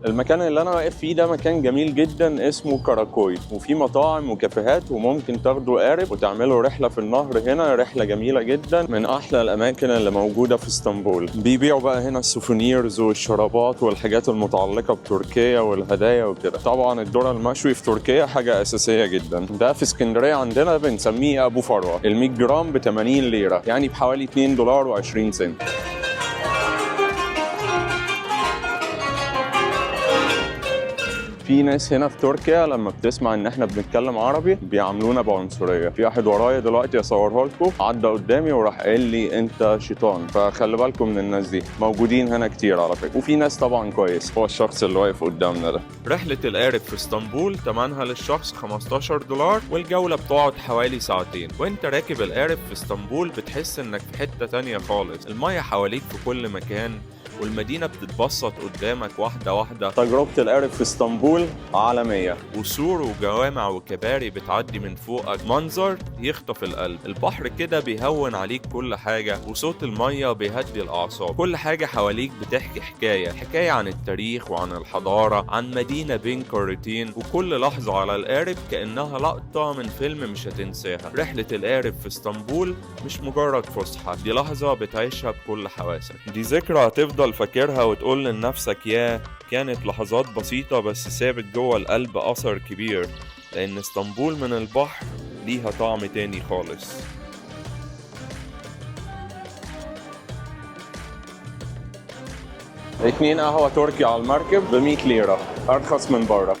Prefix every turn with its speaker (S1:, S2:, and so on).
S1: المكان اللي انا واقف فيه ده مكان جميل جدا اسمه كاراكوي، وفي مطاعم وكافيهات، وممكن تاخدوا قارب وتعملوا رحله في النهر. هنا رحله جميله جدا، من احلى الاماكن اللي موجوده في اسطنبول. بيبيعوا بقى هنا السوفونيرز والشرابات والحاجات المتعلقه بتركيا والهدايا وكده. طبعا الذره المشوي في تركيا حاجه اساسيه جدا. ده في اسكندريه عندنا بنسميه ابو فروه، ال 100 جرام ب 80 ليره، يعني بحوالي 2 دولار و20 سنت. في ناس هنا في تركيا لما بتسمع ان احنا بنتكلم عربي بيعاملونا بعنصريه. في واحد ورايا دلوقتي اصورها لكم، عدى قدامي وراح قال لي انت شيطان، فخلي بالكم من الناس دي، موجودين هنا كتير على فكره. وفي ناس طبعا كويس، هو الشخص اللي واقف قدامنا ده. رحله القارب في اسطنبول ثمنها للشخص 15 دولار، والجوله بتقعد حوالي ساعتين. وانت راكب القارب في اسطنبول بتحس انك في حته تانية خالص. الميه حواليك في كل مكان، والمدينة بتتبسط قدامك واحدة واحدة. تجربة القارب في اسطنبول عالمية، وسور وجوامع وكباري بتعدي من فوقك، منظر يخطف القلب. البحر كده بيهون عليك كل حاجة، وصوت المية بيهدي الأعصاب. كل حاجة حواليك بتحكي حكاية عن التاريخ وعن الحضارة، عن مدينة بين قارتين. وكل لحظة على القارب كأنها لقطة من فيلم مش هتنساها. رحلة القارب في اسطنبول مش مجرد فسحة، دي لحظة بتعيشها بكل حواسك. دي ذكرى هتفضل فاكرها وتقول لنفسك ياه، كانت لحظات بسيطة بس سابت جوه القلب أثر كبير. لأن اسطنبول من البحر ليها طعم تاني خالص. 2 قهوة تركي على المركب ب 100 ليرة، أرخص من بره.